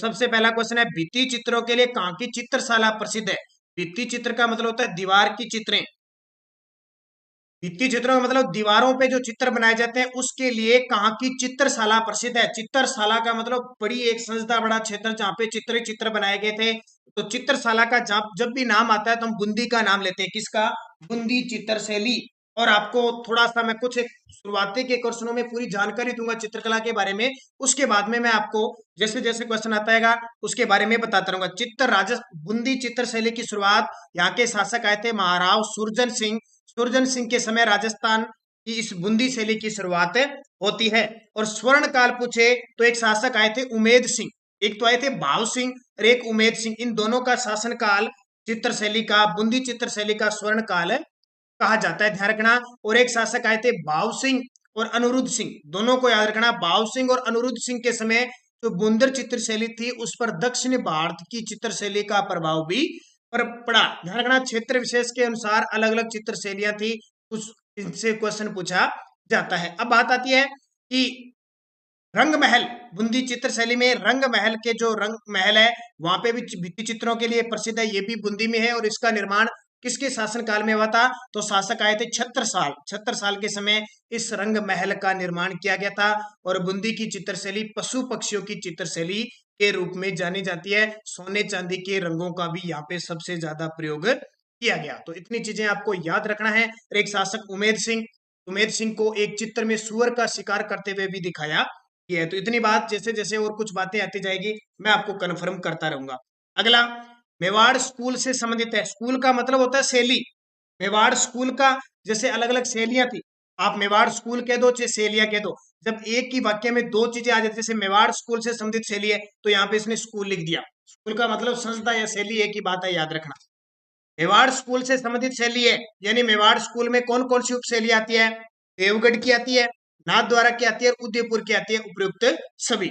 सबसे पहला क्वेश्चन है, भित्ति चित्रों के लिए कहाँ की चित्रशाला प्रसिद्ध है? भित्ति चित्र का मतलब होता है दीवार की चित्रें। भित्ति चित्रों का मतलब दीवारों पे जो चित्र बनाए जाते हैं उसके लिए कहाँ की चित्रशाला प्रसिद्ध है? चित्रशाला का मतलब बड़ी एक संस्था, बड़ा क्षेत्र जहाँ पे चित्र ही चित्र बनाए गए थे। तो चित्रशाला का जब भी नाम आता है तो हम बूंदी का नाम लेते हैं। किसका? बूंदी चित्रशैली। और आपको थोड़ा सा मैं कुछ एक शुरुआती के क्वेश्चनों में पूरी जानकारी दूंगा चित्रकला के बारे में, उसके बाद में मैं आपको जैसे जैसे क्वेश्चन आता है उसके बारे में बताता रहूंगा। बूंदी चित्रशैली की शुरुआत यहाँ के शासक आए थे महाराव सुरजन सिंह। सुरजन सिंह के समय राजस्थान की इस बूंदी शैली की शुरुआत होती है। और स्वर्ण काल पूछे तो एक शासक आए थे उमेद सिंह, एक तो आए थे भाव सिंह और एक उमेद सिंह। इन दोनों का शासन काल चित्रशैली का, बूंदी चित्रशैली का स्वर्ण काल कहा जाता है, ध्यान रखना। और एक शासक आए थे भाव सिंह और अनिरुद्ध सिंह, दोनों को याद रखना। भाव सिंह और अनिरुद्ध सिंह के समय जो बुंदर चित्रशैली थी उस पर दक्षिण भारत की चित्रशैली का प्रभाव भी पड़ा, ध्यान रखना। क्षेत्र विशेष के अनुसार अलग अलग चित्रशैलियां थी, कुछ इनसे क्वेश्चन पूछा जाता है। अब बात आती है कि रंग महल, बूंदी चित्रशैली में रंग महल के जो रंग महल है वहां पे भी भित्ति चित्रों के लिए प्रसिद्ध है, ये भी बूंदी में है। और इसका निर्माण किसके शासन काल में हुआ था? तो शासक आए थे छत्रसाल। छत्रसाल के समय इस रंग महल का निर्माण किया गया था। और बूंदी की चित्रशैली पशु पक्षियों की चित्रशैली के रूप में जानी जाती है। सोने चांदी के रंगों का भी यहाँ पे सबसे ज्यादा प्रयोग किया गया। तो इतनी चीजें आपको याद रखना है। और एक शासक उमेद सिंह को एक चित्र में सुअर का शिकार करते हुए भी दिखाया गया है। तो इतनी बात, जैसे जैसे और कुछ बातें आती जाएगी मैं आपको कन्फर्म करता रहूंगा। अगला, मेवाड़ स्कूल से संबंधित है। स्कूल का मतलब होता है शैली। मेवाड़ स्कूल का जैसे अलग अलग शैलियां थी, आप मेवाड़ स्कूल कह दो चाहे शैलियां कह दो, जब एक ही वाक्य में दो चीजें आ जाती, जैसे मेवाड़ स्कूल से संबंधित शैली है तो यहाँ पे इसने स्कूल लिख दिया। स्कूल का मतलब संस्था या शैली एक ही बात है, याद रखना। मेवाड़ स्कूल से संबंधित शैली है, यानी मेवाड़ स्कूल में कौन कौन सी उप शैली आती है? देवगढ़ की आती है, नाथद्वारा की आती है, उदयपुर की आती है, उपयुक्त सभी।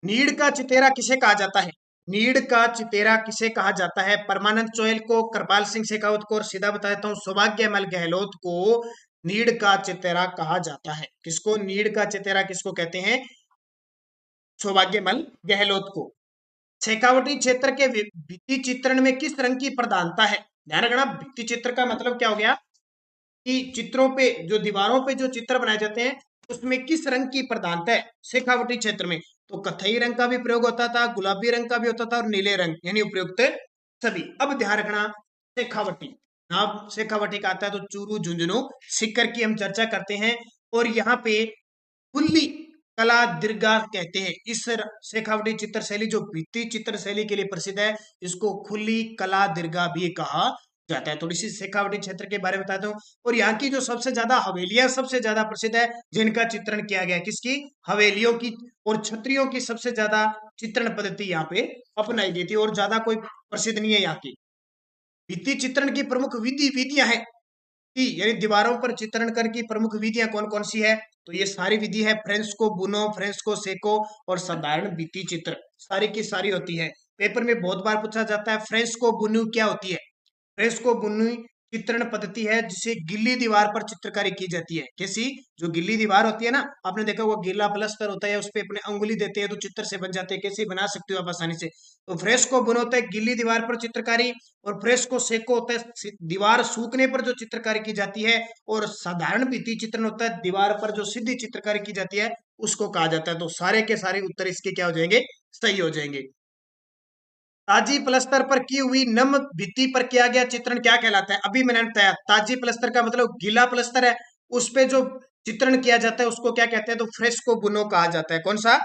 नीड़ का चितेरा किसे कहा जाता है? नीड़ का चितेरा किसे कहा जाता है? परमानंद चोयल को, कृपाल सिंह शेखावत को, और सीधा बता देता हूं सौभाग्यमल गहलोत को नीड़ का चितेरा कहा जाता है। किसको नीड़ का चितेरा किसको कहते हैं? सौभाग्यमल गहलोत को। शेखावटी क्षेत्र के भित्ति चित्रण में किस रंग की प्रधानता है? ध्यान रखना, भित्ति चित्र का मतलब क्या हो गया कि चित्रों पे, जो दीवारों पे जो चित्र बनाए जाते हैं उसमें किस रंग की प्रधानता है? शेखावटी क्षेत्र में तो कथई रंग का भी प्रयोग होता था, गुलाबी रंग का भी होता था, और नीले रंग यानी उपयुक्त सभी। अब ध्यान रखना, शेखावटी नाम शेखावटी का आता है तो चूरू, झुंझुनू, सीकर की हम चर्चा करते हैं। और यहाँ पे खुली कला दीर्घा कहते हैं इस शेखावटी चित्रशैली, जो भित्ति चित्रशैली के लिए प्रसिद्ध है, इसको खुली कला दीर्घा भी कहा जाता है। थोड़ी सी शेखावटी क्षेत्र के बारे में बताता हूँ। और यहाँ की जो सबसे ज्यादा हवेलियां सबसे ज्यादा प्रसिद्ध है जिनका चित्रण किया गया है, किसकी? हवेलियों की। और छत्रियों की सबसे ज्यादा चित्रण पद्धति यहाँ पे अपनाई गई थी, और ज्यादा कोई प्रसिद्ध नहीं है यहाँ की। भित्ति चित्रण की प्रमुख विधियां हैं कि यानी दीवारों पर चित्रण करने की प्रमुख विधियां कौन कौन सी है? तो ये सारी विधि है, फ्रेस्को बुनो, फ्रेस्को सेको और साधारण भित्ति चित्र, सारी की सारी होती है। पेपर में बहुत बार पूछा जाता है फ्रेस्को बुनो क्या होती है? फ्रेस्को बुनो चित्रण पद्धति है जिसे गिल्ली दीवार पर चित्रकारी की जाती है। कैसी? जो गिल्ली दीवार होती है ना, आपने देखा वो गीला प्लस्तर होता है, उस पर अपने अंगुली देते हैं तो चित्र से बन जाते हैं। कैसे बना सकते हो आप आसानी से? तो फ्रेस्को बुनो होता है गिल्ली दीवार पर चित्रकारी, और फ्रेस्को सेको होता है दीवार सूखने पर जो चित्रकारी की जाती है, और साधारण भित्ति चित्रण होता है दीवार पर जो सीधी चित्रकारी की जाती है उसको कहा जाता है। तो सारे के सारे उत्तर इसके क्या हो जाएंगे? सही हो जाएंगे। ताजी प्लस्तर पर की हुई नम भित्ति पर किया गया चित्रण क्या कहलाता है? अभी मैंने बताया, ताजी प्लस्तर का मतलब गीला प्लस्तर है, उस पे जो चित्रण किया जाता है उसको क्या कहते हैं? तो फ्रेस्को बुनो कहा जाता है। कौन सा?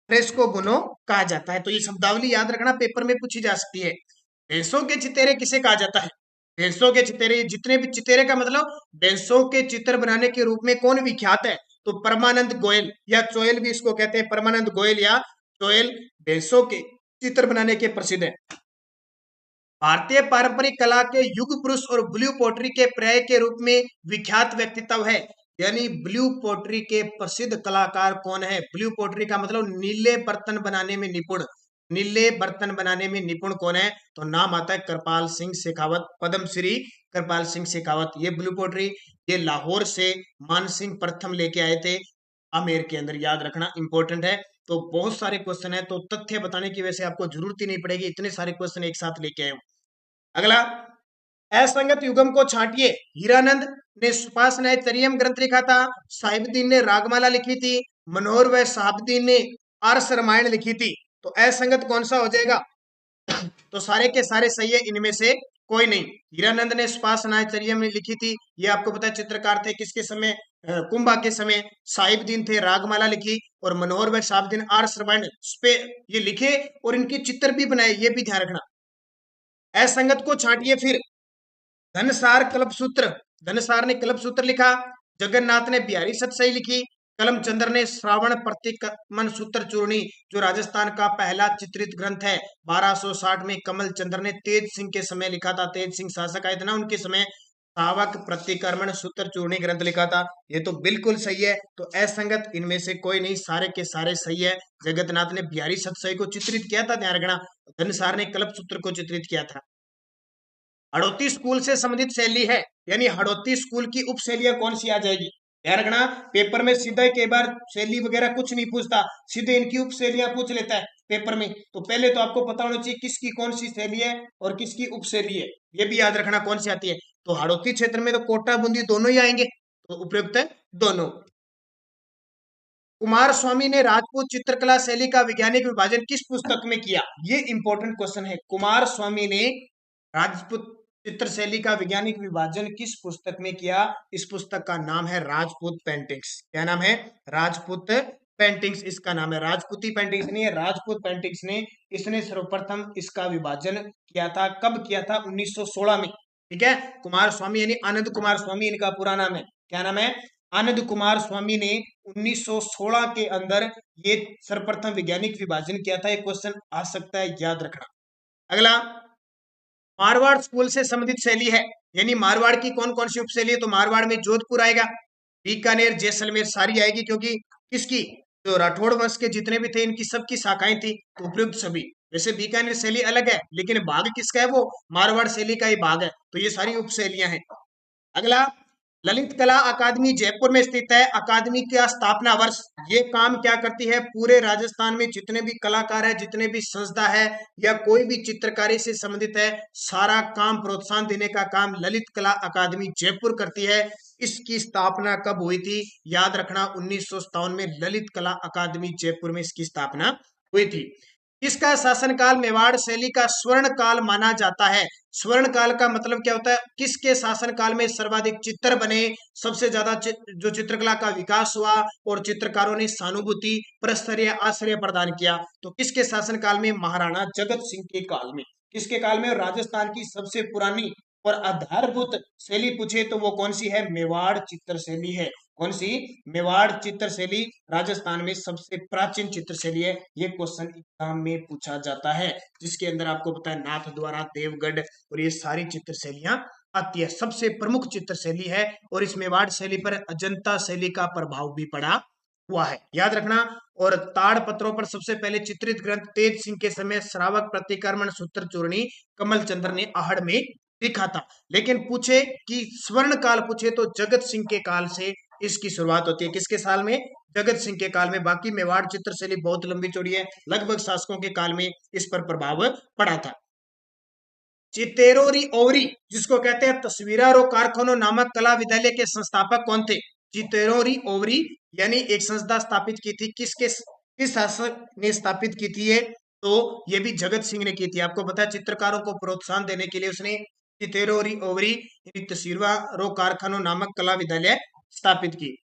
फ्रेस्को बुनो कहा जाता है। तो ये शब्दावली याद रखना, पेपर में पूछी जा सकती है। भैंसों के चितेरे किसे कहा जाता है? भैंसों के चितेरे, जितने भी चितेरे का मतलब भैंसों के चित्र बनाने के रूप में कौन विख्यात है? तो परमानंद गोयल या चोयल भी इसको कहते हैं, परमानंद गोयल या चोयल भैंसों के चित्र बनाने के प्रसिद्ध है। भारतीय पारंपरिक कला के युग पुरुष और ब्लू पोट्री के पर्याय के रूप में विख्यात व्यक्तित्व है, यानी ब्लू पोट्री के प्रसिद्ध कलाकार कौन है? ब्लू पोट्री का मतलब नीले बर्तन बनाने में निपुण, नीले बर्तन बनाने में निपुण कौन है? तो नाम आता है कृपाल सिंह शेखावत, पद्मश्री कृपाल सिंह शेखावत। ये ब्लू पोट्री ये लाहौर से मानसिंह प्रथम लेके आए थे आमेर के अंदर, याद रखना इंपॉर्टेंट है। तो बहुत सारे क्वेश्चन है, तो तथ्य बताने की वजह से आपको जरूरत ही नहीं पड़ेगी, इतने सारे क्वेश्चन एक साथ लेके आए हूं। अगला, असंगत युगम को छांटिए। हीरानंद ने सुपासनाएतरियम ग्रंथ लिखा था, साहिबुद्दीन ने रागमाला लिखी थी, मनोहर व साहिबुद्दीन ने आर्ष रामायण लिखी थी। तो असंगत कौन सा हो जाएगा? तो सारे के सारे सही है, इनमें से कोई नहीं। हीरानंद ने सुपासनाएतरियम लिखी थी, ये आपको पता है चित्रकार थे किसके समय? कुंभा के समय। साहिबुद्दीन थे, रागमाला लिखी, और मनोहर भाई साहिबुद्दीन आर्ष रामायण पे ये लिखे, और इनके चित्र भी बनाए, ये भी ध्यान रखना। असंगत को छांटिए फिर। धनसार कल्पसूत्र, धनसार ने कल्पसूत्र लिखा। जगन्नाथ ने बिहारी सतसई लिखी। कलमचंद्र ने श्रावण प्रतिकमन सूत्र चूर्णी, जो राजस्थान का पहला चित्रित ग्रंथ है, 1260 में कमल चंद्र ने तेज सिंह के समय लिखा था। तेज सिंह शासक आए थे ना, उनके समय श्रावक प्रतिक्रमण सूत्र चूर्णी ग्रंथ लिखा था। ये तो बिल्कुल सही है। तो असंगत इनमें से कोई नहीं, सारे के सारे सही है। जगन्नाथ ने बिहारी सतसई को चित्रित किया था, ध्यान रखना। धनसार ने कल्पसूत्र को चित्रित किया था। हड़ौती स्कूल से संबंधित शैली है, यानी हड़ौती स्कूल की उपशैलियां कौन सी आ जाएगी? ध्यान रखना, पेपर में सीधा कई बार शैली वगैरह कुछ नहीं पूछता, सीधे इनकी उपशैलियां पूछ लेता है पेपर में। तो पहले तो आपको पता होना चाहिए किसकी कौन सी शैली है और किसकी उपशैली है, ये भी याद रखना कौन सी आती है। तो हड़ौती क्षेत्र में तो कोटा बूंदी दोनों ही आएंगे, तो उपयुक्त है दोनों। कुमार स्वामी ने राजपूत चित्रकला शैली का वैज्ञानिक विभाजन किस पुस्तक में किया? ये इंपॉर्टेंट क्वेश्चन है। कुमार स्वामी ने राजपूत चित्र शैली का वैज्ञानिक विभाजन किस पुस्तक में किया? इस पुस्तक का नाम है राजपूत पेंटिंग्स। क्या नाम है? राजपूत पेंटिंग्स इसका नाम है। राजपूती पेंटिंग्स नहीं है, राजपूत पेंटिंग्स ने इसने सर्वप्रथम इसका विभाजन किया था। कब किया था? 1916 में। ठीक है, कुमार स्वामी यानी आनंद कुमार स्वामी इनका पूरा नाम है। क्या नाम है? आनंद कुमार स्वामी ने 1916 के अंदर ये सर्वप्रथम वैज्ञानिक विभाजन किया था। एक क्वेश्चन आ सकता है, याद रखना। अगला, मारवाड़ स्कूल से संबंधित शैली है, यानी मारवाड़ की कौन कौन सी उपशैली है? तो मारवाड़ में जोधपुर आएगा, बीकानेर, जैसलमेर सारी आएगी, क्योंकि किसकी? जो राठौड़ वंश के जितने भी थे इनकी सबकी शाखाएं थी, तो उपयुक्त सभी। वैसे बीकानेर शैली अलग है, लेकिन भाग किसका है? वो मारवाड़ शैली का ही भाग है। तो ये सारी उपशैलियां हैं। अगला, ललित कला अकादमी जयपुर में स्थित है। अकादमी का स्थापना वर्ष, ये काम क्या करती है? पूरे राजस्थान में जितने भी कलाकार है, जितने भी संस्था है या कोई भी चित्रकारी से संबंधित है, सारा काम प्रोत्साहन देने का काम ललित कला अकादमी जयपुर करती है। इसकी स्थापना कब हुई थी? याद रखना, 1957 में ललित कला अकादमी जयपुर में इसकी स्थापना हुई थी। किसका शासनकाल मेवाड़ शैली का स्वर्ण काल माना जाता है? स्वर्ण काल का मतलब क्या होता है? किसके शासनकाल में सर्वाधिक चित्र बने, सबसे ज्यादा जो चित्रकला का विकास हुआ और चित्रकारों ने सहानुभूति, प्रस्तरीय आश्रय प्रदान किया? तो किसके शासनकाल में? महाराणा जगत सिंह के काल में। किसके काल में? राजस्थान की सबसे पुरानी और आधारभूत शैली पूछे तो वो कौन सी है? मेवाड़ चित्र शैली है। कौन सी? मेवाड़ चित्र शैली राजस्थान में सबसे प्राचीन चित्र शैली है। ये क्वेश्चन एग्जाम में पूछा जाता है, जिसके अंदर आपको पता है नाथ द्वारा, देवगढ़ और ये सारी चित्र शैलियां आती है। सबसे प्रमुख चित्र शैली है, और इस मेवाड़ शैली पर अजंता शैली का प्रभाव भी पड़ा हुआ है, याद रखना। और ताड़ पत्रों पर सबसे पहले चित्रित ग्रंथ तेज सिंह के समय श्रावक प्रतिक्रमण सूत्र चूर्णी कमल चंद्र ने आहड़ में लिखा था। लेकिन पूछे कि स्वर्ण काल पूछे तो जगत सिंह के काल से इसकी शुरुआत होती है। किसके साल में? जगत सिंह के काल में। बाकी मेवाड़ चित्रशैली बहुत लंबी चौड़ी है, लगभग शासकों के काल में इस पर प्रभाव पड़ा था। चितेरोरी ओवरी, जिसको कहते हैं तस्वीरारो कारखानो नामक कला विद्यालय के संस्थापक कौन थे? चितेरोरी ओवरी यानी एक संस्था स्थापित की थी, किस शासक ने स्थापित की थी ये? तो ये भी जगत सिंह ने की थी। आपको पता है चित्रकारों को प्रोत्साहन देने के लिए उसने चितेरोरी ओवरी तस्वीरारो कारखानो नामक कला विद्यालय स्थापित की।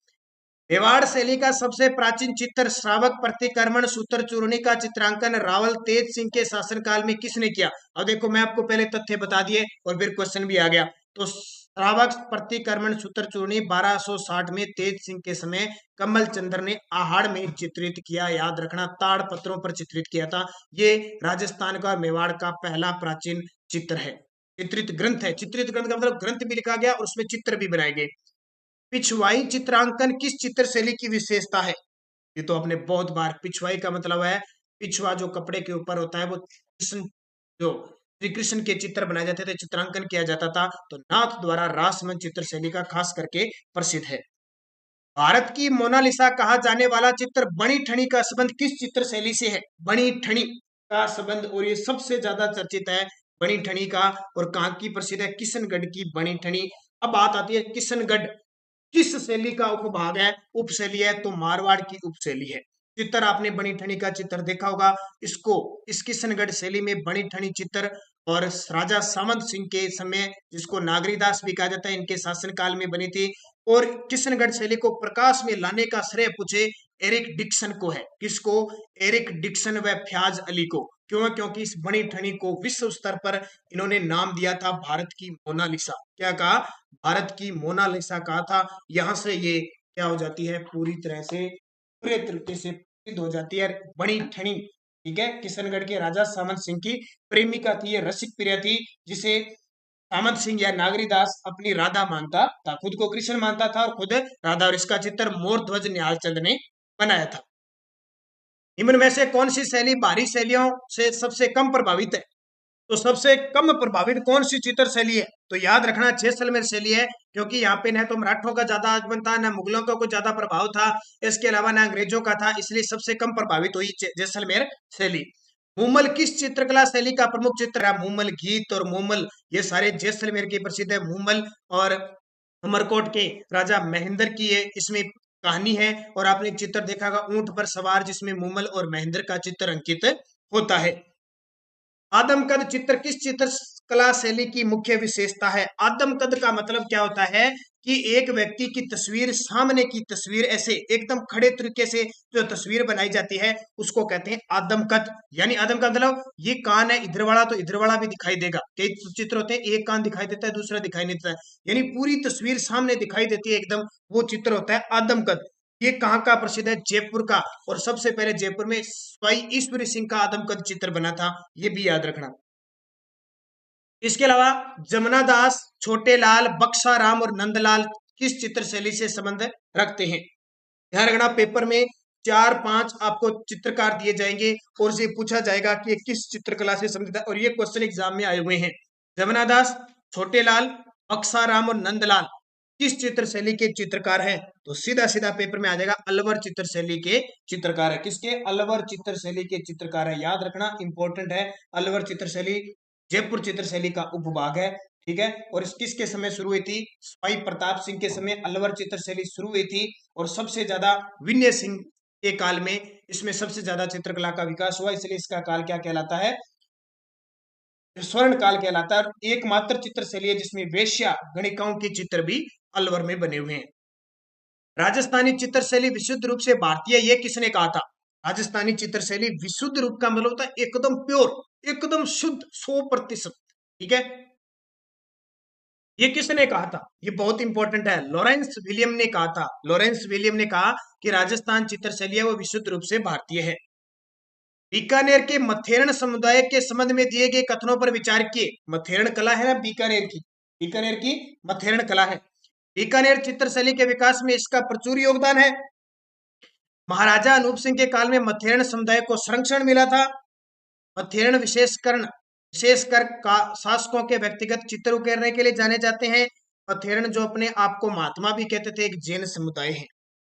मेवाड़ शैली का सबसे प्राचीन चित्र श्रावक प्रतिक्रमण सूत्र चूर्णी का चित्रांकन रावल तेज सिंह के शासनकाल में किसने किया? अब देखो, मैं आपको पहले तथ्य बता दिए और फिर क्वेश्चन भी आ गया। तो श्रावक प्रतिक्रमण सूत्र चूर्णी 1260 में तेज सिंह के समय कमल चंद्र ने आहड़ में चित्रित किया। याद रखना, ताड़ पत्रों पर चित्रित किया था। ये राजस्थान का मेवाड़ का पहला प्राचीन चित्र है, चित्रित ग्रंथ है। चित्रित ग्रंथ का मतलब ग्रंथ भी लिखा गया और उसमें चित्र भी बनाए गए। पिछवाई चित्रांकन किस चित्र शैली की विशेषता है? ये तो आपने बहुत बार, पिछवाई का मतलब है पिछवा, जो कपड़े के ऊपर होता है वो कृष्ण, जो श्री कृष्ण के चित्र बनाए जाते थे, चित्रांकन किया जाता था। तो नाथ द्वारा रासमंच चित्र शैली का खास करके प्रसिद्ध है। भारत की मोनालिसा कहा जाने वाला चित्र बणी ठनी का संबंध किस चित्र शैली से है? बणी ठनी का संबंध, और ये सबसे ज्यादा चर्चित है बणी ठनी का। और कहाँ की प्रसिद्ध है? किशनगढ़ की बणी ठनी। अब बात आती है किशनगढ़ किस शैली का उपभाग है, उपशैली है? तो मारवाड़ की उपशैली है। चित्र आपने बनी ठनी का चित्र देखा होगा। इसको इस किशनगढ़ शैली में बनी ठनी चित्र और राजा सामंत सिंह के समय, जिसको नागरीदास भी कहा जाता है, इनके शासनकाल में बनी थी। और किशनगढ़ शैली को प्रकाश में लाने का श्रेय पूछे एरिक डिक्सन को है। किसको? एरिक डिक्सन व फ्याज अली को। क्यों? क्योंकि इस बनी ठनी को विश्व स्तर पर इन्होंने नाम दिया था भारत की मोनालिसा। क्या कहा? भारत की मोनालिसा कहा था। यहां से ये क्या हो जाती है? पूरी तरह से पूरे तरीके से प्रसिद्ध हो जाती है बनी ठनी। ठीक है, किशनगढ़ के राजा सामंत सिंह की प्रेमिका थी, ये रसिक प्रिय थी, जिसे सामंत सिंह या नागरीदास अपनी राधा मानता था, खुद को कृष्ण मानता था और खुद राधा। और इसका चित्र मोर ध्वज निहाल चंद ने बनाया था। निम्न में से कौन सी शैली बाहरी शैलियों से सबसे कम प्रभावित है? तो सबसे कम प्रभावित कौन सी चित्र शैली है? तो याद रखना जैसलमेर शैली है, क्योंकि यहाँ पे न तो मराठों का ज्यादा आगमन था, न मुगलों का कुछ ज्यादा प्रभाव था, इसके अलावा न अंग्रेजों का था, इसलिए सबसे कम प्रभावित हुई जैसलमेर शैली। मूमल किस चित्रकला शैली का प्रमुख चित्र है? मूमल गीत और मूमल, ये सारे जैसलमेर के प्रसिद्ध है। मूमल और अमरकोट के राजा महेंद्र की ये इसमें कहानी है। और आपने एक चित्र देखा होगा ऊंट पर सवार, जिसमें मूमल और महेंद्र का चित्र अंकित होता है। आदमकद चित्र किस चित्र कला शैली की मुख्य विशेषता है? आदमकद का मतलब क्या होता है कि एक व्यक्ति की तस्वीर, सामने की तस्वीर, ऐसे एकदम खड़े तरीके से जो तस्वीर बनाई जाती है, उसको कहते हैं आदमकद। यानी आदमकद मतलब ये कान है इधर वाला, तो इधर वाला भी दिखाई देगा। कई चित्र होते हैं एक कान दिखाई देता है, दूसरा दिखाई नहीं देता है, यानी पूरी तस्वीर सामने दिखाई देती है एकदम, वो चित्र होता है आदमकद। ये कहाँ का प्रसिद्ध है? जयपुर का। और सबसे पहले जयपुर में स्वाई ईश्वरी सिंह का आदमकद चित्र बना था, ये भी याद रखना। इसके अलावा जमुना दास, छोटे लाल, बक्सा राम और नंदलाल किस चित्र शैली से संबंध रखते हैं? ध्यान रखना, पेपर में 4-5 आपको चित्रकार दिए जाएंगे और ये पूछा जाएगा कि ये किस चित्रकला से संबंधित है, और ये क्वेश्चन एग्जाम में आए हुए हैं। जमुना दास, छोटे लाल, बक्सा राम और नंदलाल किस चित्र शैली के चित्रकार हैं? तो सीधा सीधा पेपर में आ जाएगा अलवर चित्र शैली के चित्रकार है। किसके? अलवर चित्र शैली के चित्रकार है। याद रखना, इंपॉर्टेंट है। अलवर चित्र शैली जयपुर चित्र शैली का उपभाग है। ठीक है, और इस किसके समय शुरू हुई थी? भाई प्रताप सिंह के समय अलवर चित्र शैली शुरू हुई थी, और सबसे ज्यादा विनय सिंह के काल में इसमें सबसे ज्यादा चित्रकला का विकास हुआ, इसलिए इसका काल क्या कहलाता है? स्वर्ण काल कहलाता है। और एकमात्र चित्र शैली है जिसमें वेश्या गणिकाओं के चित्र भी अलवर में बने हुए हैं। राजस्थानी चित्र शैली विशुद्ध रूप से भारतीय, ये किसने कहा था? राजस्थानी चित्र शैली विशुद्ध रूप का मतलब होता है एकदम प्योर, एकदम शुद्ध, 100%। ठीक है, ये किसने कहा था? ये बहुत इंपॉर्टेंट है, लॉरेंस विलियम ने कहा था। लॉरेंस विलियम ने कहा कि राजस्थान चित्र शैली है वो विशुद्ध रूप से भारतीय है। बीकानेर के मथेरण समुदाय के संबंध में दिए गए कथनों पर विचार किए। मथेरण कला है ना बीकानेर की, बीकानेर की मथेरण कला है। बीकानेर चित्रशैली के विकास में इसका प्रचुर योगदान है। महाराजा अनूप सिंह के काल में मथेरण समुदाय को संरक्षण मिला था। मथेरण विशेषकर शासकों के व्यक्तिगत चित्र उकेरने के लिए जाने जाते हैं। मथेरण जो अपने आप को महात्मा भी कहते थे, एक जैन समुदाय है।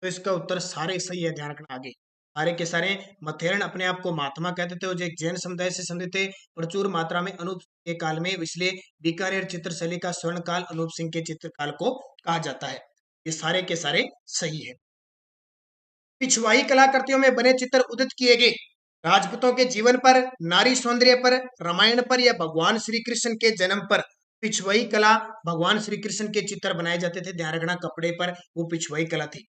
तो इसका उत्तर सारे सही है, ध्यान रखना। आगे सारे के सारे मथेरण अपने आप को महात्मा कहते थे और जो एक जैन समुदाय से संबंधित थे प्रचुर मात्रा में अनूप के काल में, इसलिए बीकानेर चित्रशैली का स्वर्ण काल अनूप सिंह के चित्रकाल को कहा जाता है। ये सारे के सारे सही है। पिछवाई कलाकृतियों में बने चित्र उदित किए गए राजपूतों के जीवन पर, नारी सौंदर्य पर, रामायण पर या भगवान श्री कृष्ण के जन्म पर। पिछवाई कला भगवान श्री कृष्ण के चित्र बनाए जाते थे, ध्यान रखना, कपड़े पर, वो पिछवाई कला थी।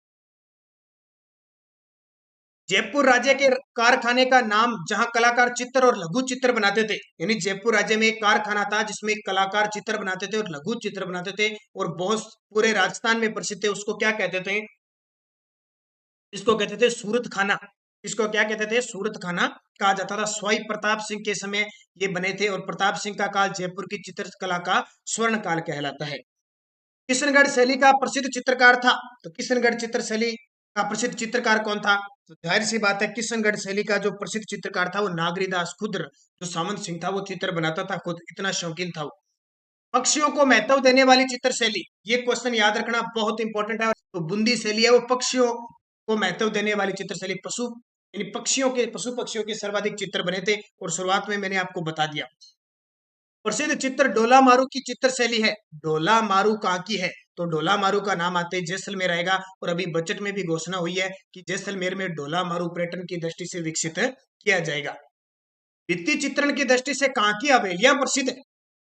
जयपुर राज्य के कारखाने का नाम जहां कलाकार चित्र और लघु चित्र बनाते थे, यानी जयपुर राज्य में एक कारखाना था जिसमें कलाकार चित्र बनाते थे और लघु चित्र बनाते थे, और बहुत पूरे राजस्थान में प्रसिद्ध थे। उसको क्या कहते थे? इसको कहते थे सूरत खाना। इसको क्या कहते थे? सूरत खाना कहा जाता था। स्वाई प्रताप सिंह के समय ये बने थे, और प्रताप सिंह का काल जयपुर की चित्रकला का स्वर्ण काल कहलाता है। किशनगढ़ शैली का प्रसिद्ध चित्रकार था, तो किशनगढ़ चित्र शैली का प्रसिद्ध चित्रकार कौन था? तो जाहिर सी बात है, किशनगढ़ शैली का जो प्रसिद्ध चित्रकार था वो नागरीदास खुद, जो सामंत सिंह था, वो चित्र बनाता था खुद, इतना शौकीन था वो। पक्षियों को महत्व देने वाली चित्रशैली, ये क्वेश्चन याद रखना बहुत इंपॉर्टेंट है। तो बूंदी शैली है वो पक्षियों को महत्व देने वाली चित्रशैली, पशु यानी पशु पक्षियों के सर्वाधिक चित्र बने थे और शुरुआत में मैंने आपको बता दिया। प्रसिद्ध चित्र डोला मारू की चित्र शैली है। डोला मारू कहाँ की है? तो डोला मारू का नाम आते जैसलमेर आएगा और अभी बजट में भी घोषणा हुई है कि जैसलमेर में डोला मारू पर्यटन की दृष्टि से विकसित किया जाएगा। भित्ति चित्रण की दृष्टि से कहाँ की हवेलियां प्रसिद्ध है?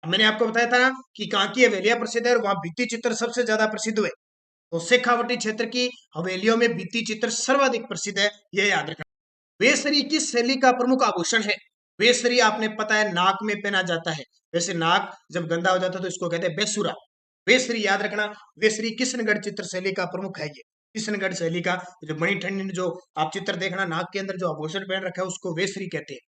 मैंने आपको बताया था ना कि कहाँ की हवेलियां प्रसिद्ध है और वहां भित्ति चित्र सबसे ज्यादा प्रसिद्ध हुए। तो शेखावटी क्षेत्र की हवेलियों में भित्ति चित्र सर्वाधिक प्रसिद्ध है, यह याद रखना। वेसरी किस शैली का प्रमुख आभूषण है? वेसरी आपने पता है नाक में पहना जाता है, वैसे नाक जब गंदा हो जाता है तो इसको कहते हैं बेसुरा। वेसरी याद रखना। वेसरी किशनगढ़ चित्र शैली का प्रमुख है। ये किशनगढ़ शैली का जो मणिठंडी जो आप चित्र देखना नाक के अंदर जो आभूषण पहन रखा है उसको वेसरी कहते हैं।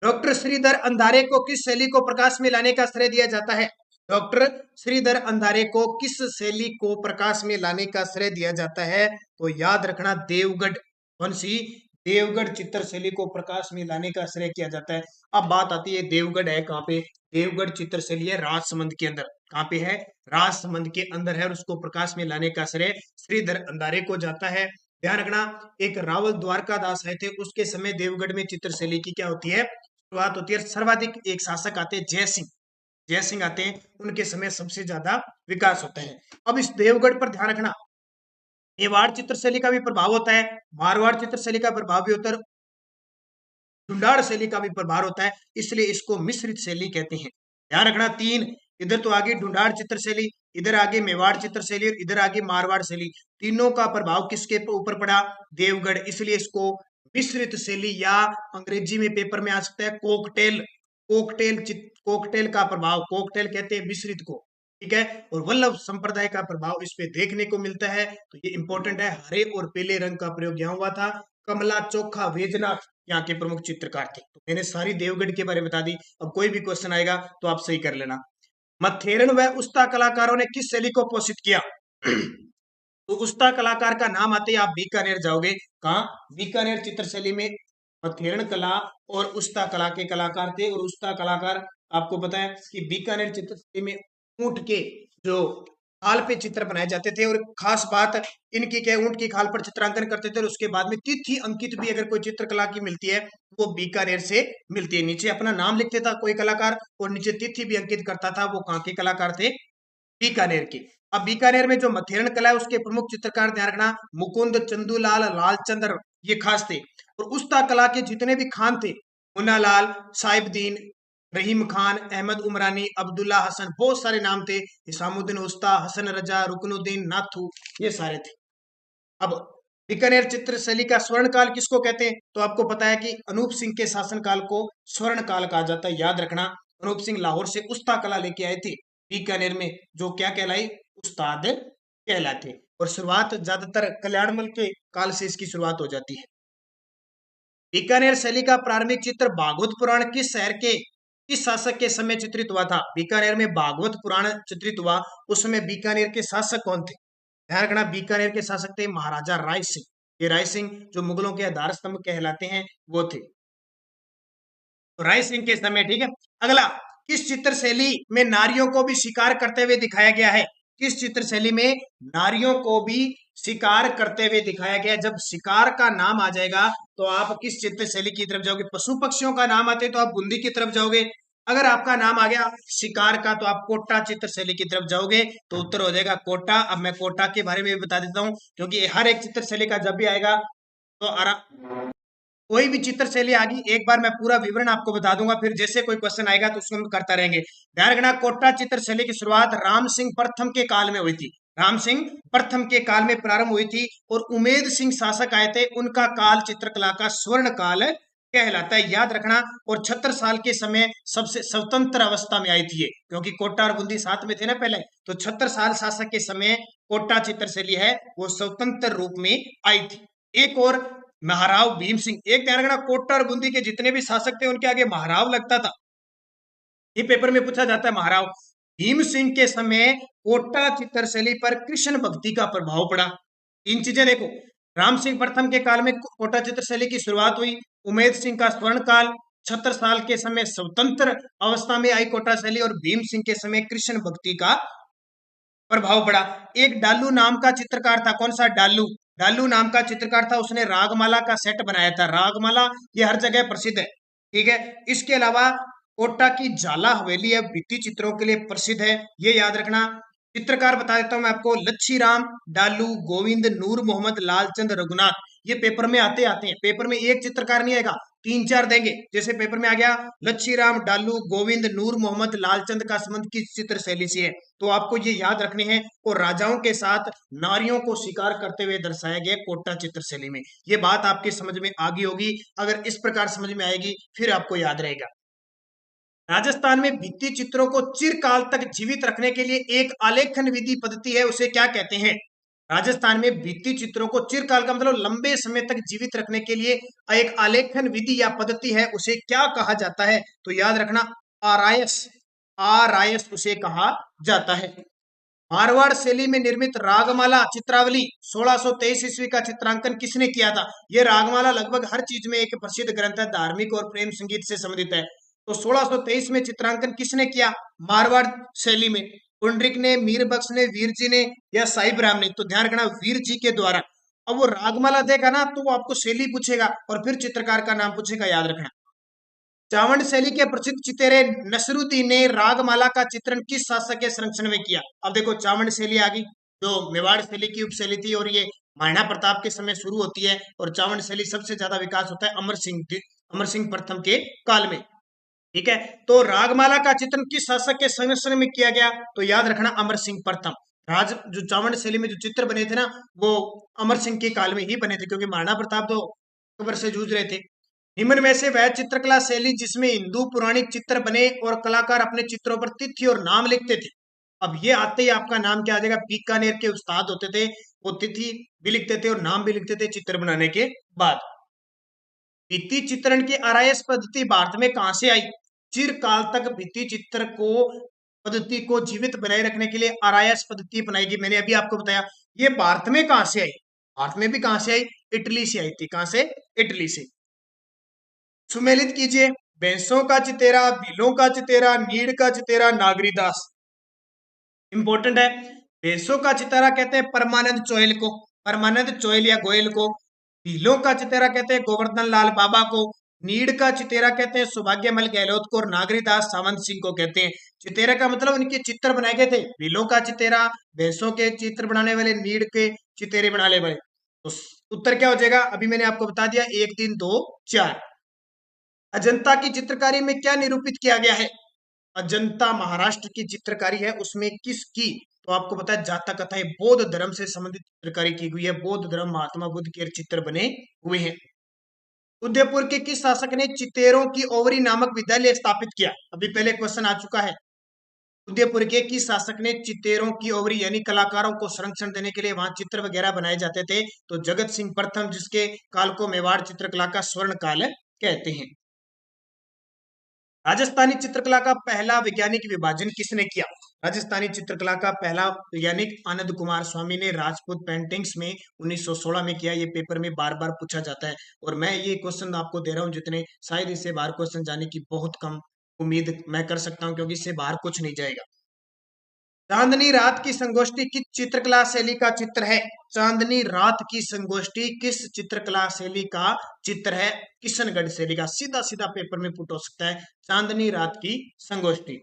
डॉक्टर श्रीधर अंधारे को किस शैली को प्रकाश में लाने का श्रेय दिया जाता है? डॉक्टर श्रीधर अंधारे को किस शैली को प्रकाश में लाने का श्रेय दिया जाता है? तो याद रखना देवगढ़। कौन सी? देवगढ़ चित्र शैली को प्रकाश में लाने का श्रेय किया जाता है। अब बात आती है देवगढ़ है कहाँ पे? देवगढ़ चित्र शैली है राजसमंद के अंदर। कहाँ पे है? राजसमंद के अंदर है और उसको प्रकाश में लाने का श्रेय श्रीधर अंधारे को जाता है। ध्यान रखना, एक रावल द्वारकादास आए थे उसके समय देवगढ़ में चित्र शैली की क्या होती है? शुरुआत होती है। सर्वाधिक एक शासक आते हैं जय सिंह, जय सिंह आते हैं, उनके समय सबसे ज्यादा विकास होता है। अब इस देवगढ़ पर ध्यान रखना, मेवाड़ चित्रशैली का भी प्रभाव होता है, मारवाड़ चित्रशैली का प्रभाव भी होता है, ढूंढाड़ शैली का भी प्रभाव होता है, इसलिए इसको मिश्रित शैली कहते हैं। ध्यान रखना, तीन इधर तो आगे ढूंढाड़ चित्रशैली, इधर आगे मेवाड़ चित्रशैली और इधर आगे मारवाड़ शैली, तीनों का प्रभाव किसके ऊपर पड़ा? देवगढ़, इसलिए इसको मिश्रित शैली या अंग्रेजी में पेपर में आ सकता है कोकटेल। कोकटेल का प्रभाव, कोकटेल कहते हैं मिश्रित को, ठीक है। और वल्लभ संप्रदाय का प्रभाव इस पे देखने को मिलता है, तो ये इंपॉर्टेंट है। हरे और पीले रंग का प्रयोग यहाँ हुआ था। कमला चोखा वेजनाथ यहाँ के प्रमुख चित्रकार थे। तो मैंने सारी देवगढ़ के बारे में बता दी। अब कोई भी क्वेश्चन आएगा तो आप सही कर लेना। मथेरन व उस्ता कलाकारों ने किस शैली को पोषित किया? तो उस्ता कलाकार का नाम आते ही आप बीकानेर जाओगे। कहाँ? बीकानेर चित्रशैली में मथेरन कला और उस्ता कला के कलाकार थे। और उस्ता कलाकार आपको पता है कि बीकानेर चित्रशैली में ऊंट के जो खाल पे चित्र बनाए जाते थे, और खास बात इनकी क्या, ऊंट की खाल पर चित्रांकन करते थे और उसके बाद में तिथि अंकित भी अगर कोई चित्रकला की मिलती है वो बीकानेर से मिलती है। नीचे अपना नाम लिखते था कोई कलाकार और नीचे तिथि भी अंकित करता था। वो कहाँ के कलाकार थे? बीकानेर के। अब बीकानेर में जो मथेरन कला है उसके प्रमुख चित्रकार ध्यान रखना मुकुंद, चंदूलाल, लालचंद्र, ये खास थे। और उस्ता कला के जितने भी खान थे, मुन्नालाल, साहिबदीन, रहीम खान, अहमद उमरानी, अब्दुल्ला हसन, बहुत सारे नाम थे। हिसामुद्दीन उस्ता, हसन रजा, रुकनुद्दीन, नाथू, ये सारे थे। अब बीकानेर चित्रशैली का स्वर्ण काल किसको कहते हैं? तो आपको पता है कि अनूप सिंह के शासन काल को स्वर्ण काल कहा जाता है। याद रखना, अनूप सिंह लाहौर से उस्ता कला लेके आए थे बीकानेर में, जो क्या कहलाई? उस्ताद कहलाते। और शुरुआत ज्यादातर कल्याणमल के काल से इसकी शुरुआत हो जाती है। बीकानेर शैली का प्रारंभिक चित्र भागवत पुराण किस शहर के किस शासक के समय चित्रित हुआ था? बीकानेर में भागवत पुराण चित्रित हुआ, उस समय बीकानेर के शासक कौन थे? ध्यान रखना, बीकानेर के शासक थे महाराजा राय सिंह। ये राय सिंह जो मुगलों के आधार स्तंभ कहलाते हैं वो थे। तो राय सिंह के समय, ठीक है। अगला, किस चित्र शैली में नारियों को भी शिकार करते हुए दिखाया गया है? किस चित्र शैली में नारियों को भी शिकार करते हुए दिखाया गया? जब शिकार का नाम आ जाएगा तो आप किस चित्र शैली की तरफ जाओगे? पशु पक्षियों का नाम आते तो आप बूंदी की तरफ जाओगे। अगर आपका नाम आ गया शिकार का तो आप कोटा चित्र शैली की तरफ जाओगे। तो उत्तर हो जाएगा कोटा। अब मैं कोटा के बारे में भी बता देता हूँ, क्योंकि हर एक चित्र शैली का जब भी आएगा तो कोई भी चित्र शैली आ गई एक बार मैं पूरा विवरण आपको बता दूंगा, फिर जैसे कोई क्वेश्चन आएगा तो उसको हम करता रहेंगे। ध्यान रखना, कोटा चित्र शैली की शुरुआत राम सिंह प्रथम के काल में हुई थी। राम सिंह प्रथम के काल में प्रारंभ हुई थी और उमेद सिंह शासक आए थे, उनका काल चित्रकला का स्वर्ण काल कहलाता है। याद रखना, और 76 साल के समय सबसे स्वतंत्र अवस्था में आई थी ये, क्योंकि कोटा और बूंदी साथ में थे ना पहले। तो 76 साल शासक के समय कोटा चित्र शैली है वो स्वतंत्र रूप में आई थी। एक और महाराव भीम सिंह, एक ध्यान रखना, कोटा और बूंदी के जितने भी शासक थे उनके आगे महाराव लगता था। ये पेपर में पूछा जाता है महाराव। भीम सिंह के समय कोटा चित्रशैली पर कृष्ण भक्ति का प्रभाव पड़ा। तीन चीजें देखो, राम सिंह प्रथम के काल में कोटा चित्रशैली की शुरुआत हुई, उमेद सिंह का स्वर्ण काल, छत्रसाल के समय स्वतंत्र अवस्था में आई कोटा शैली और भीम सिंह के समय कृष्ण भक्ति का प्रभाव पड़ा। एक डालू नाम का चित्रकार था। कौन सा? डालू। डालू नाम का चित्रकार था, उसने रागमाला का सेट बनाया था। रागमाला ये हर जगह प्रसिद्ध है, ठीक है। इसके अलावा कोटा की जाला हवेली है भित्ति चित्रों के लिए प्रसिद्ध है, ये याद रखना। चित्रकार बता देता हूं मैं आपको, लच्छी राम, डालू, गोविंद, नूर मोहम्मद, लालचंद, रघुनाथ। ये पेपर में आते आते हैं, पेपर में एक चित्रकार नहीं आएगा, तीन चार देंगे। जैसे पेपर में आ गया लच्छी राम, डालू, गोविंद, नूर मोहम्मद, लालचंद का संबंध किस चित्र शैली से है, तो आपको ये याद रखने हैं। और राजाओं के साथ नारियों को शिकार करते हुए दर्शाया गया कोटा चित्र शैली में। ये बात आपकी समझ में आ गई होगी। अगर इस प्रकार समझ में आएगी फिर आपको याद रहेगा। राजस्थान में भित्ति चित्रों को चिरकाल तक जीवित रखने के लिए एक आलेखन विधि पद्धति है, उसे क्या कहते हैं? राजस्थान में भित्ति चित्रों को चिरकाल का मतलब लंबे समय तक जीवित रखने के लिए एक आलेखन विधि या पद्धति है, उसे क्या कहा जाता है? तो याद रखना, आरायस। आरायस उसे कहा जाता है। मारवाड़ शैली में निर्मित रागमाला चित्रावली 1623 ईस्वी का चित्रांकन किसने किया था? यह रागमाला लगभग हर चीज में एक प्रसिद्ध ग्रंथ है, धार्मिक और प्रेम संगीत से संबंधित है। तो 1623 में चित्रांकन किसने किया? मारवाड़ शैली में। पुंडरिक ने, मीर बख्श ने, वीर जी ने या साहिब राम ने? तो ध्यान रखना, वीर जी के द्वारा। अब वो रागमाला देगा ना तो वो आपको शैली पूछेगा और फिर चित्रकार का नाम पूछेगा, याद रखना। चावंड शैली के प्रसिद्ध चितेरे नसरुद्दीन ने रागमाला का चित्रण किस शासक के संरक्षण में किया? अब देखो, चावंड शैली आ गई जो मेवाड़ शैली की उपशैली थी, और ये महाराणा प्रताप के समय शुरू होती है, और चावंड शैली सबसे ज्यादा विकास होता है अमर सिंह प्रथम के काल में, ठीक है। तो रागमाला का चित्रण किस शासक के संरक्षण में किया गया? तो याद रखना, अमर सिंह प्रथम। राज जो चावंड शैली में जो चित्र बने थे ना, वो अमर सिंह के काल में ही बने थे, क्योंकि महाराणा प्रताप तो अकबर से जूझ रहे थे। निम्न में से वह चित्रकला शैली जिसमें हिंदू पौराणिक चित्र बने और कलाकार अपने चित्रों पर तिथि और नाम लिखते थे। अब ये आते ही आपका नाम क्या आ जाएगा? बीकानेर के उस्ताद होते थे, वो तिथि भी लिखते थे और नाम भी लिखते थे चित्र बनाने के बाद। भित्ति चित्रण की आरआईएस पद्धति भारत में कहां से आई? चिरकाल तक भित्ति चित्र को पद्धति को जीवित बनाए रखने के लिए आरआईएस पद्धति अपनाई गई। मैंने अभी आपको बताया। ये भारत में कहां से आई? भारत में भी कहां से आई? इटली से आई थी। कहां से? इटली से। सुमेलित कीजिए, भैंसों का चितेरा, भीलों का चितेरा, नीड़ का चितेरा, नागरीदास। इंपॉर्टेंट है। भैंसों का चितेरा कहते हैं परमानंद चोयल को, परमानंद चोयल या गोयल को। भीलों का चितेरा कहते हैं गोवर्धन लाल बाबा को। नीड़ का चितेरा कहते हैं सौभाग्यमल गहलोत को, और नागरीदास सावंत सिंह को कहते हैं। चितेरा का मतलब उनके चित्र बनाए गए थे। भीलों का चितेरा, भैंसों के चित्र बनाने वाले, नीड़ के चितेरे बनाने वाले। तो उत्तर क्या हो जाएगा? अभी मैंने आपको बता दिया, 1 3 2 4। अजंता की चित्रकारी में क्या निरूपित किया गया है? अजंता महाराष्ट्र की चित्रकारी है, उसमें किसकी? तो आपको पता है, जातक कथा, बौद्ध धर्म से संबंधित चित्रकारी की हुई है। बौद्ध धर्म, महात्मा बुद्ध के चित्र बने हुए हैं। उदयपुर के किस शासक ने चितेरों की ओवरी नामक विद्यालय स्थापित किया? अभी पहले क्वेश्चन आ चुका है। उदयपुर के किस शासक ने चितेरों की ओवरी यानी कलाकारों को संरक्षण देने के लिए वहां चित्र वगैरह बनाए जाते थे? तो जगत सिंह प्रथम, जिसके काल को मेवाड़ चित्रकला का स्वर्ण काल कहते हैं। राजस्थानी चित्रकला का पहला वैज्ञानिक विभाजन किसने किया? राजस्थानी चित्रकला का पहला वैज्ञानिक आनंद कुमार स्वामी ने राजपूत पेंटिंग्स में 1916 में किया। ये पेपर में बार बार पूछा जाता है, और मैं ये क्वेश्चन आपको दे रहा हूँ जितने, शायद इससे बाहर क्वेश्चन जाने की बहुत कम उम्मीद मैं कर सकता हूँ, क्योंकि इससे बाहर कुछ नहीं जाएगा। चांदनी रात की संगोष्ठी किस चित्रकला शैली का चित्र है? चांदनी रात की संगोष्ठी किस चित्रकला शैली का चित्र है? किशनगढ़ शैली का। सीधा सीधा पेपर में पुट हो सकता है, चांदनी रात की संगोष्ठी।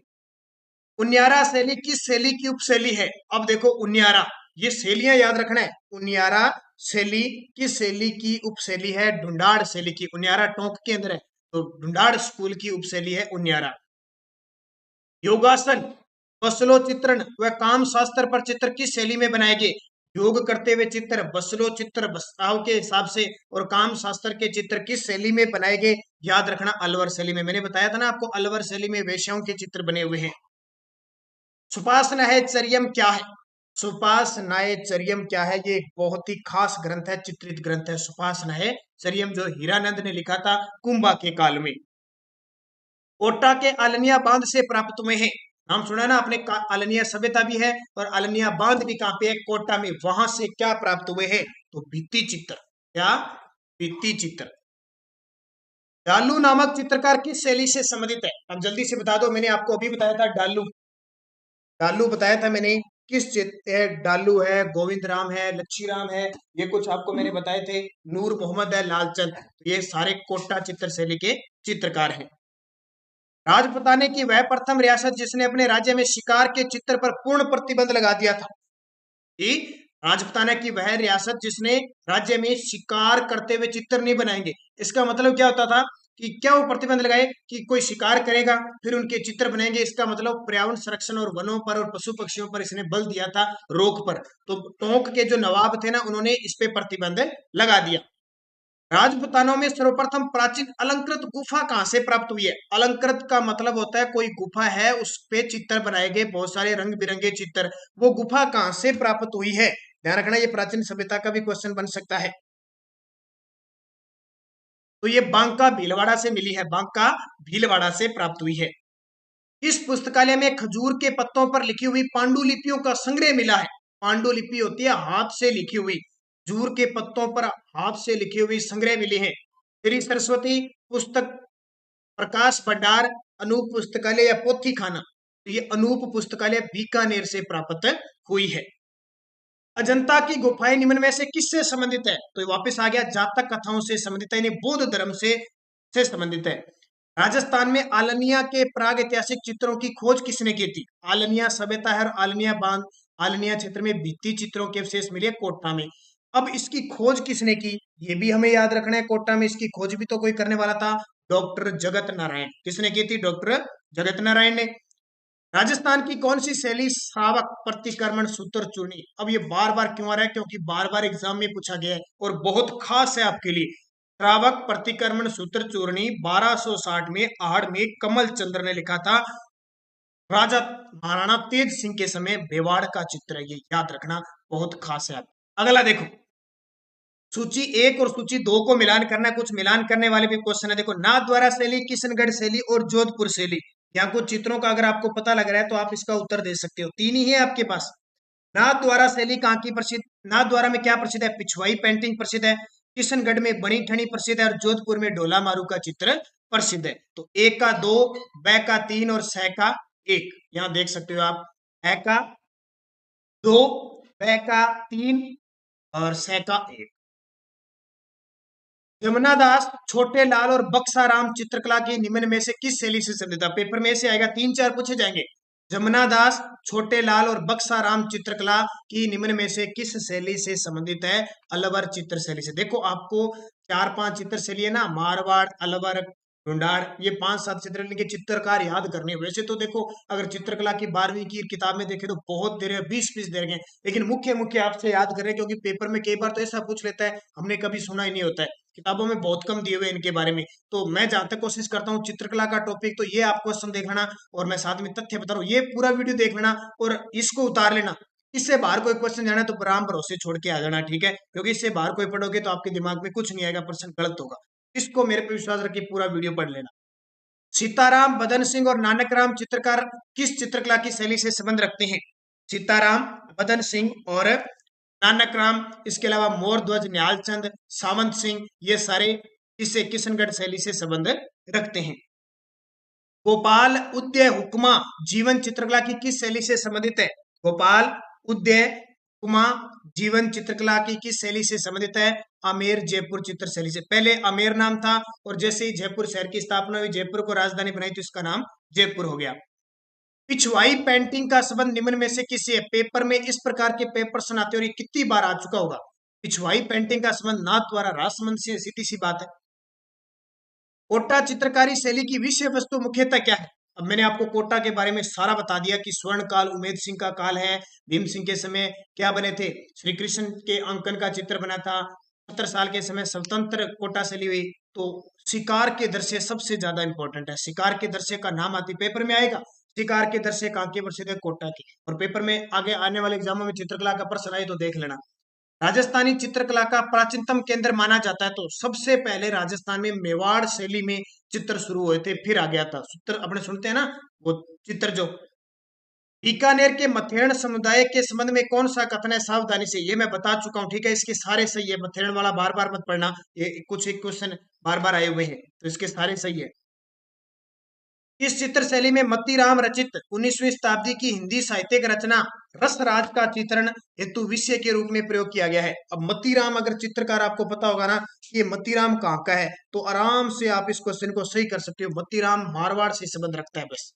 उनियारा शैली किस शैली की उपशैली है? अब देखो, उनियारा, ये शैलियां याद रखना है। उनियारा शैली किस शैली की उपशैली है? ढूंढाड़ शैली की। उनियारा टोंक के अंदर है, तो ढूंढाड़ स्कूल की उपशैली है उनियारा। योगासन, बसलो चित्रण व काम शास्त्र पर चित्र किस शैली में बनाए गए? योग करते हुए चित्र, बसलो चित्र बसाव के हिसाब से, और काम शास्त्र के चित्र किस शैली में बनाए गए? याद रखना, अलवर शैली में। मैंने बताया था ना आपको, अलवर शैली में वेश्याओं के चित्र बने हुए हैं। सुपासनाए चरियम क्या है? सुपासनाए चरियम क्या है? ये एक बहुत ही खास ग्रंथ है, चित्रित ग्रंथ है सुपासनाए चरियम, जो हीरानंद ने लिखा था कुंभा के काल में। कोटा के आलनिया बांध से प्राप्त हुए हैं। नाम सुना है ना आपने, आलनिया सभ्यता भी है और आलनिया बांध भी कहाँ पे है? कोटा में। वहां से क्या प्राप्त हुए हैं? तो भित्ति चित्र। क्या? भित्ति चित्र। डालू नामक चित्रकार किस शैली से संबंधित है? अब जल्दी से बता दो, मैंने आपको अभी बताया था डालू। डालू बताया था मैंने, किस चित्र है? डालू है, गोविंद राम है, लच्छी राम है, ये कुछ आपको मैंने बताए थे। नूर मोहम्मद है, लालचंद, ये सारे कोटा चित्र शैली के चित्रकार हैं। राजपूताने की वह प्रथम रियासत जिसने अपने राज्य में शिकार के चित्र पर पूर्ण प्रतिबंध लगा दिया था। कि राजपूताना की वह रियासत जिसने राज्य में शिकार करते हुए चित्र नहीं बनाएंगे। इसका मतलब क्या होता था कि क्या वो प्रतिबंध लगाए कि कोई शिकार करेगा फिर उनके चित्र बनाएंगे। इसका मतलब पर्यावरण संरक्षण और वनों पर और पशु पक्षियों पर इसने बल दिया था, रोक पर। तो टोंक के जो नवाब थे ना, उन्होंने इस पे प्रतिबंध लगा दिया। राजपूतानों में सर्वप्रथम प्राचीन अलंकृत गुफा कहां से प्राप्त हुई है? अलंकृत का मतलब होता है कोई गुफा है, उस पे चित्र बनाए गए, बहुत सारे रंग बिरंगे चित्र। वो गुफा कहां से प्राप्त हुई है? ध्यान रखना, ये प्राचीन सभ्यता का भी क्वेश्चन बन सकता है। तो ये बांका भीलवाड़ा से मिली है, बांका भीलवाड़ा से प्राप्त हुई है। इस पुस्तकालय में खजूर के पत्तों पर लिखी हुई पांडुलिपियों का संग्रह मिला है। पांडुलिपि होती है हाथ से लिखी हुई, खजूर के पत्तों पर हाथ से लिखी हुई संग्रह मिली है। श्री सरस्वती पुस्तक प्रकाश भंडार, अनूप पुस्तकालय या पोथी खाना, तो ये अनूप पुस्तकालय बीकानेर से प्राप्त हुई है। अजंता की गुफाएं निम्न में से किससे संबंधित है? तो ये वापस आ गया, जातक कथाओं से संबंधित है, यानी बौद्ध धर्म से संबंधित है। राजस्थान में आलनिया के प्राग ऐतिहासिक चित्रों की खोज किसने की थी? आलनिया सभ्यता है और आलनिया बांध, आलनिया क्षेत्र में भित्ति चित्रों के अवशेष मिले कोटा में। अब इसकी खोज किसने की, ये भी हमें याद रखना है। कोटा में इसकी खोज भी तो कोई करने वाला था, डॉक्टर जगत नारायण। किसने की थी? डॉक्टर जगत नारायण ने। राजस्थान की कौन सी शैली श्रावक प्रतिक्रमण सूत्र चूर्णी? अब ये बार बार क्यों आ रहा है? क्योंकि बार बार एग्जाम में पूछा गया है और बहुत खास है आपके लिए। श्रावक प्रतिक्रमण सूत्र चूर्णी 1260 में आहड़ में कमल चंद्र ने लिखा था। राजा महाराणा तेज सिंह के समय मेवाड़ का चित्र है, ये याद रखना, बहुत खास है। अगला देखो, सूची 1 और सूची 2 को मिलान करना है। कुछ मिलान करने वाले भी क्वेश्चन है। देखो, नाथद्वारा शैली, किशनगढ़ शैली और जोधपुर शैली। यहाँ कुछ चित्रों का अगर आपको पता लग रहा है तो आप इसका उत्तर दे सकते हो। 3 ही है आपके पास। नाथद्वारा शैली कहाँ की प्रसिद्ध? नाथद्वारा में क्या प्रसिद्ध है? पिछवाई पेंटिंग प्रसिद्ध है। किशनगढ़ में बनी ठनी प्रसिद्ध है और जोधपुर में ढोला मारू का चित्र प्रसिद्ध है। तो ए का 2, ब का 3 और स का 1, यहाँ देख सकते हो आप। ए का 2, ब का 3 और स का 1। यमुना दास, छोटे लाल और बक्साराम चित्रकला की निम्न में से किस शैली से संबंधित है? पेपर में से आएगा, 3-4 पूछे जाएंगे। जमुना दास, छोटे लाल और बक्साराम चित्रकला की निम्न में से किस शैली से संबंधित है? अलवर चित्र शैली से। देखो, आपको 4-5 चित्र शैली है ना, मारवाड़, अलवर, ढूंढाड़, ये 5-7 चित्र के चित्रकार याद करने। वैसे तो देखो, अगर चित्रकला की 12वीं की किताब में देखे तो बहुत दे रहे हैं, 20-20 दे रहे हैं, लेकिन मुख्य मुख्य आपसे याद करें, क्योंकि पेपर में कई बार तो ऐसा पूछ लेता है, हमने कभी सुना ही नहीं होता है, किताबों में बहुत कम दिए हुए इनके बारे में। तो मैं जहां तक कोशिश करता हूँ चित्रकला का टॉपिक, तो ये आप क्वेश्चन देख लेना और मैं साथ में तथ्य बता रहा हूँ, ये पूरा वीडियो देख लेना और इसको उतार लेना। इससे बाहर कोई क्वेश्चन जाना है तो राम भरोसे छोड़ के आ जाना, ठीक है? क्योंकि इससे बाहर कोई पढ़ोगे तो आपके दिमाग में कुछ नहीं आएगा, प्रश्न गलत होगा। इसको मेरे पे विश्वास रखिए, पूरा वीडियो पढ़ लेना। सीताराम, बदन सिंह और नानक राम चित्रकार किस चित्रकला की शैली से संबंध रखते हैं? सीताराम, बदन सिंह और नानक राम, इसके अलावा मोर ध्वज, निहाल चंद, सावंत सिंह, ये सारे इससे किशनगढ़ शैली से संबंध रखते हैं। गोपाल उदय हुक्मा जीवन चित्रकला की किस शैली से संबंधित है? गोपाल उदय हुक्मा जीवन चित्रकला की किस शैली से संबंधित है? आमेर जयपुर चित्र शैली से। पहले आमेर नाम था और जैसे ही जयपुर शहर की स्थापना हुई, जयपुर को राजधानी बनाई, तो इसका नाम जयपुर हो गया। पिछवाई पेंटिंग का संबंध निम्न में से किससे है? पेपर में इस प्रकार के पेपर आते हैं और ये कितनी बार आ चुका होगा। पिछवाई पेंटिंग का संबंध नाथद्वारा राजसमंद से, सीधी सी बात है। कोटा चित्रकारी शैली की विषय वस्तु मुख्यतः क्या है? अब मैंने आपको कोटा के बारे में सारा बता दिया कि स्वर्ण काल उमेद सिंह का काल है। भीम सिंह के समय क्या बने थे? श्री कृष्ण के अंकन का चित्र बना था। 70 साल के समय स्वतंत्र कोटा शैली हुई। तो शिकार के दृश्य सबसे ज्यादा इंपॉर्टेंट है। शिकार के दृश्य का नाम आती पेपर में आएगा। शिकार के दृश्य कहाँ की प्रसिद्ध है? कोटा की। और पेपर में आगे आने वाले एग्जामों में चित्रकला का प्रश्न आए तो देख लेना। राजस्थानी चित्रकला का प्राचीनतम केंद्र माना जाता है, तो सबसे पहले राजस्थान में मेवाड़ शैली में चित्र शुरू हुए थे, फिर आ गया था सूत्र। अपने सुनते हैं ना वो चित्र जो बीकानेर के मथेरण समुदाय के संबंध में कौन सा कथन है? सावधानी से, ये मैं बता चुका हूं, ठीक है। इसके सारे सही है, मथेरण वाला बार बार मत पढ़ना, ये कुछ एक क्वेश्चन बार बार आए हुए हैं, तो इसके सारे सही है। इस चित्र शैली में मतीराम रचित 19वीं शताब्दी की हिंदी साहित्यिक रचना रसराज का चित्रण हेतु विषय के रूप में प्रयोग किया गया है। अब मतीराम अगर चित्रकार आपको पता होगा ना कि ये मतीराम कहाँ का है, तो आराम से आप इस क्वेश्चन को सही कर सकते हो। मतीराम मारवाड़ से संबंध रखता है बस।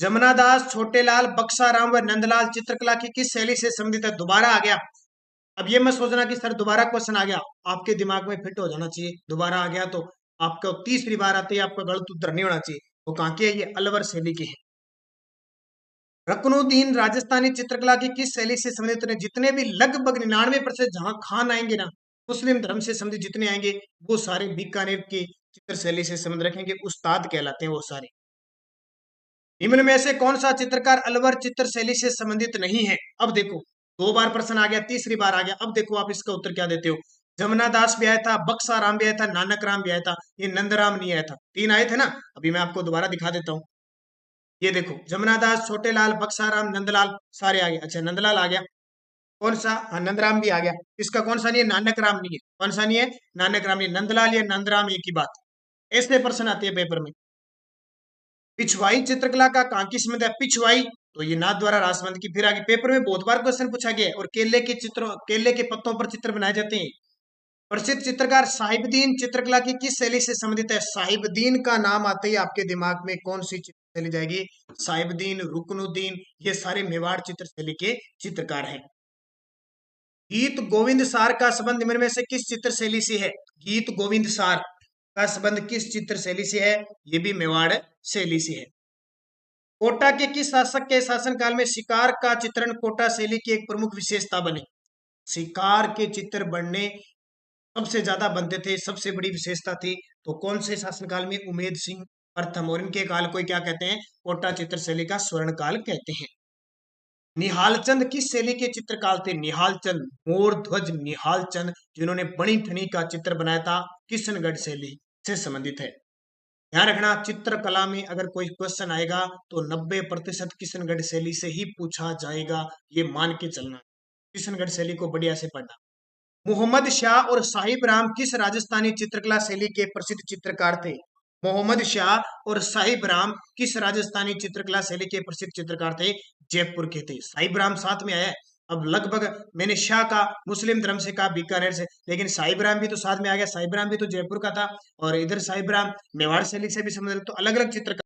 जमुनादास, छोटेलाल, बक्साराम व नंदलाल चित्रकला की किस शैली से संबंधित है? दोबारा आ गया। अब ये मत सोचना कि सर दोबारा क्वेश्चन आ गया, आपके दिमाग में फिट हो जाना चाहिए। दोबारा आ गया तो आपको तीसरी बार आते ही आपका गलत उत्तर नहीं होना चाहिए। वो कहाँ की है? ये अलवर शैली की है। रकनुद्दीन राजस्थानी चित्रकला की किस शैली से संबंधित है? जितने भी लगभग 99% जहां खान आएंगे ना, मुस्लिम धर्म से संबंधित जितने आएंगे, वो सारे बीकानेर की चित्र शैली से संबंध रखेंगे, उस्ताद कहलाते हैं वो सारे। निम्न में से कौन सा चित्रकार अलवर चित्र शैली से संबंधित नहीं है? अब देखो, दो बार प्रश्न आ गया, तीसरी बार आ गया। अब देखो आप इसका उत्तर क्या देते हो। जमुना दास भी आया था, बक्सा राम भी आया था, नानक राम भी आया था, ये नंदराम नहीं आया था। तीन आए थे ना, अभी मैं आपको दोबारा दिखा देता हूँ। ये देखो, जमुना दास, छोटेलाल, बक्साराम, नंदलाल सारे आ गए। अच्छा, नंदलाल आ गया। कौन सा? हाँ, नंदराम भी आ गया। इसका कौन सा नहीं है? नानक राम नहीं है। कौन सा नहीं है? नानक राम नहीं। नंदलाल या नंदराम एक ही बात। ऐसे प्रश्न आते हैं पेपर में। पिछवाई चित्रकला का कांकी संबंध है? पिछवाई तो ये नाथ द्वारा रासमंद की। फिर आगे पेपर में बहुत बार क्वेश्चन पूछा गया है। और केले के चित्रों, केले के पत्तों पर चित्र बनाए जाते हैं। प्रसिद्ध चित्रकार साहिबदीन चित्रकला की किस शैली से संबंधित है? साहिबदीन का नाम आते ही आपके दिमाग में कौन सी चित्र शैली जाएगी? साहिबदीन, रुकनुद्दीन, ये सारे मेवाड़ चित्र शैली के चित्रकार हैं। गीत गोविंद सार का संबंध निम्न में से किस चित्र शैली से है? गीत गोविंद सार का संबंध किस चित्र शैली से है? ये भी मेवाड़ शैली से है। कोटा के किस शासक के शासनकाल में शिकार का चित्रण कोटा शैली की एक प्रमुख विशेषता बनी? शिकार के चित्र बनने सबसे ज्यादा बनते थे, सबसे बड़ी विशेषता थी। तो कौन से शासनकाल में? उमेद सिंह प्रथम। और इनके काल को क्या कहते हैं? कोटा चित्र शैली का स्वर्ण काल कहते हैं। निहालचंद किस शैली के चित्रकार थे? निहालचंद, मोर ध्वज निहालचंद, जिन्होंने बनी ठनी का चित्र बनाया था, किशनगढ़ शैली से संबंधित है। ध्यान रखना, चित्रकला में अगर कोई क्वेश्चन आएगा तो 90% किशनगढ़ शैली से ही पूछा जाएगा, ये मान के चलना। किशनगढ़ शैली को बढ़िया से पढ़ना। मोहम्मद शाह और साहिब राम किस राजस्थानी चित्रकला शैली के प्रसिद्ध चित्रकार थे? मोहम्मद शाह और साहिब राम किस राजस्थानी चित्रकला शैली के प्रसिद्ध चित्रकार थे? जयपुर के थे। साहिब राम साथ में आया है। अब लगभग मैंने शाह का मुस्लिम धर्म से कहा, बीकानेर से, लेकिन साहिब राम भी तो साथ में आ गया। साहिब राम भी तो जयपुर का था, और इधर साहिब राम मेवाड़ शैली से भी संबंधित। तो अलग अलग चित्र